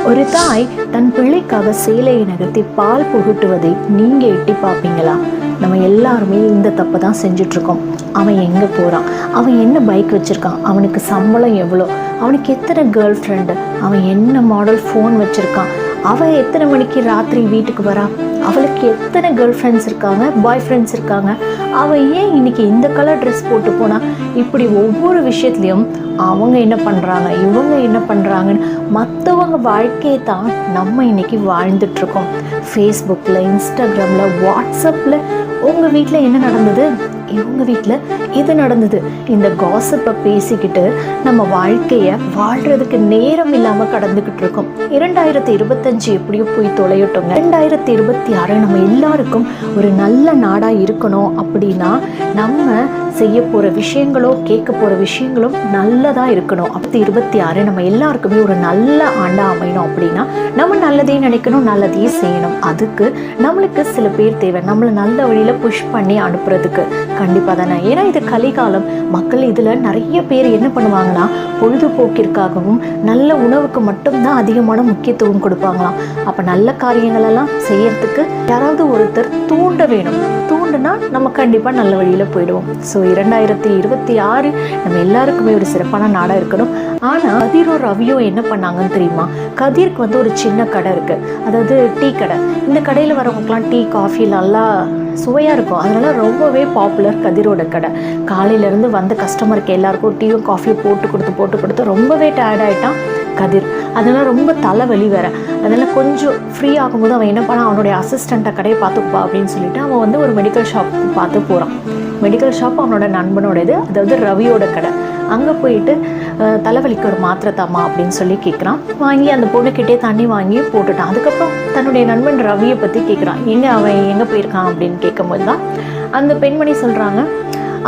ஒரு தாய் தன் பிள்ளைக்காக சேலையை நகர்த்தி பால் புகட்டுவதை நீங்க எட்டி பார்ப்பீங்களா? நம்ம எல்லாருமே இந்த தப்பை தான் செஞ்சிட்ருக்கோம். அவன் எங்கே போகிறான், அவன் என்ன பைக் வச்சுருக்கான், அவனுக்கு சம்பளம் எவ்வளோ, அவனுக்கு எத்தனை கேர்ள் ஃப்ரெண்டு, அவன் என்ன மாடல் ஃபோன் வச்சுருக்கான், அவள் எத்தனை மணிக்கு ராத்திரி வீட்டுக்கு வரா, அவளுக்கு எத்தனை கேர்ள் ஃப்ரெண்ட்ஸ் இருக்காங்க, பாய் ஃப்ரெண்ட்ஸ் இருக்காங்க, அவள் ஏன் இன்னைக்கு இந்த கலர் ட்ரெஸ் போட்டு போனா, இப்படி ஒவ்வொரு விஷயத்துலையும் அவங்க என்ன பண்ணுறாங்க, இவங்க என்ன பண்ணுறாங்கன்னு மற்றவங்க வாழ்க்கையை தான் நம்ம இன்னைக்கு வாழ்ந்துட்டுருக்கோம். ஃபேஸ்புக்கில், இன்ஸ்டாகிராமில், வாட்ஸ்அப்பில் உங்கள் வீட்டில் என்ன நடந்தது, இவங்க வீட்டில் இது நடந்தது, இந்த காசிப்பை பேசிக்கிட்டு நம்ம வாழ்க்கையை வாழ்கிறதுக்கு நேரம் இல்லாமல் கடந்துக்கிட்டு இருக்கோம். 2025 எப்படியோ போய் தொலையட்டோங்க. 2026 நம்ம எல்லாருக்கும் ஒரு நல்ல நாடாக இருக்கணும் அப்படின்னா நம்ம செய்ய போகிற விஷயங்களோ கேட்க போகிற விஷயங்களும் நல்லதாக இருக்கணும். 2026 நம்ம எல்லாருக்குமே ஒரு நல்ல ஆண்டாக அமையணும் அப்படின்னா நம்ம நல்லதே நினைக்கணும், நல்லதையே செய்யணும். அதுக்கு நம்மளுக்கு சில பேர் தேவை, நம்மளை நல்ல வழியில் புஷ் பண்ணி அனுப்புறதுக்கு. கண்டிப்பாக தானே. ஏன்னா இது கலிகாலம். மக்கள் இதில் நிறைய பேர் என்ன பண்ணுவாங்கன்னா பொழுதுபோக்கிற்காகவும் நல்ல உணவுக்கு மட்டும்தான் அதிகமான முக்கியத்துவம் கொடுப்பாங்களாம். அப்போ நல்ல காரியங்களெல்லாம் செய்யறதுக்கு யாராவது ஒருத்தர் தூண்ட வேணும். தூண்டுனா நம்ம கண்டிப்பாக நல்ல வழியில் போயிடுவோம். ஸோ 2026 நம்ம எல்லாருக்குமே ஒரு சிறப்பான நாடாக இருக்கணும். ஆனால் கதிரோ ரவியோ என்ன பண்ணாங்கன்னு தெரியுமா? கதிருக்கு வந்து ஒரு சின்ன கடை இருக்குது, அதாவது டீ கடை. இந்த கடையில் வரவங்களுக்குலாம் டீ காஃபி நல்லா சுவையாக இருக்கும். அதனால ரொம்பவே பாப்புலர் கதிரோட கடை. காலையிலேருந்து வந்த கஸ்டமருக்கு எல்லாருக்கும் டீயும் காஃபியும் போட்டு கொடுத்து ரொம்பவே டயர்ட் ஆகிட்டான் கதிர். அதனால் ரொம்ப தலைவலி வேற. அதனால் கொஞ்சம் ஃப்ரீ ஆகும்போது அவன் என்ன பண்ணான், அவனுடைய அசிஸ்டண்ட்டை கடையை பார்த்துப்பா அப்படின்னு சொல்லிட்டு அவன் வந்து ஒரு மெடிக்கல் ஷாப் பார்த்து போகிறான். மெடிக்கல் ஷாப் அவனோட நண்பனோடது, அதாவது ரவியோட கடை. அங்கே போயிட்டு தலைவலிக்கு ஒரு மாத்திரை தாமா அப்படின்னு சொல்லி கேட்குறான். வாங்கி அந்த பொண்ணுக்கிட்டே தண்ணி வாங்கி போட்டுட்டான். அதுக்கப்புறம் தன்னுடைய நண்பன் ரவியை பற்றி கேட்குறான், அவன் எங்கே போயிருக்கான் அப்படின்னு கேட்கும்போது தான் அந்த பெண்மணி சொல்கிறாங்க,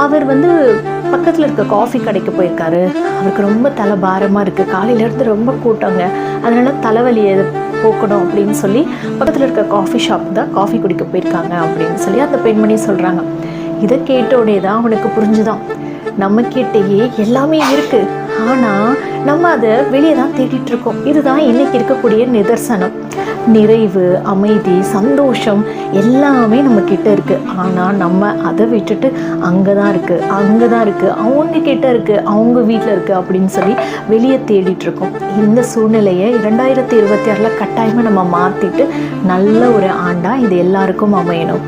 அவர் வந்து பக்கத்தில் இருக்க காஃபி கடைக்கு போயிருக்காரு, அவருக்கு ரொம்ப தலை பாரமாக இருக்குது, காலையிலேருந்து ரொம்ப கூட்டங்க, அதனால தலைவலியை போக்கணும் அப்படின்னு சொல்லி பக்கத்தில் இருக்க காஃபி ஷாப் தான் காஃபி குடிக்க போயிருக்காங்க அப்படின்னு சொல்லி அந்த பெண்மணி சொல்கிறாங்க. இதை கேட்டோடனே தான் அவனுக்கு புரிஞ்சுதான், நம்மக்கிட்டேயே எல்லாமே இருக்குது, ஆனால் நம்ம அதை வெளியே தான் தேடிட்டு இருக்கோம். இதுதான் இன்னைக்கு இருக்கக்கூடிய நிதர்சனம். நிறைவு, அமைதி, சந்தோஷம் எல்லாமே நம்ம கிட்ட இருக்குது. ஆனால் நம்ம அதை விட்டுட்டு அங்கே தான் இருக்குது, அவங்க கிட்ட இருக்குது, அவங்க வீட்டில் இருக்குது அப்படின்னு சொல்லி வெளியே தேடிட்டு இருக்கோம். இந்த சூழ்நிலையை 2026 கட்டாயமாக நம்ம மாற்றிட்டு நல்ல ஒரு ஆண்டாக இது எல்லாருக்கும் அமையணும்.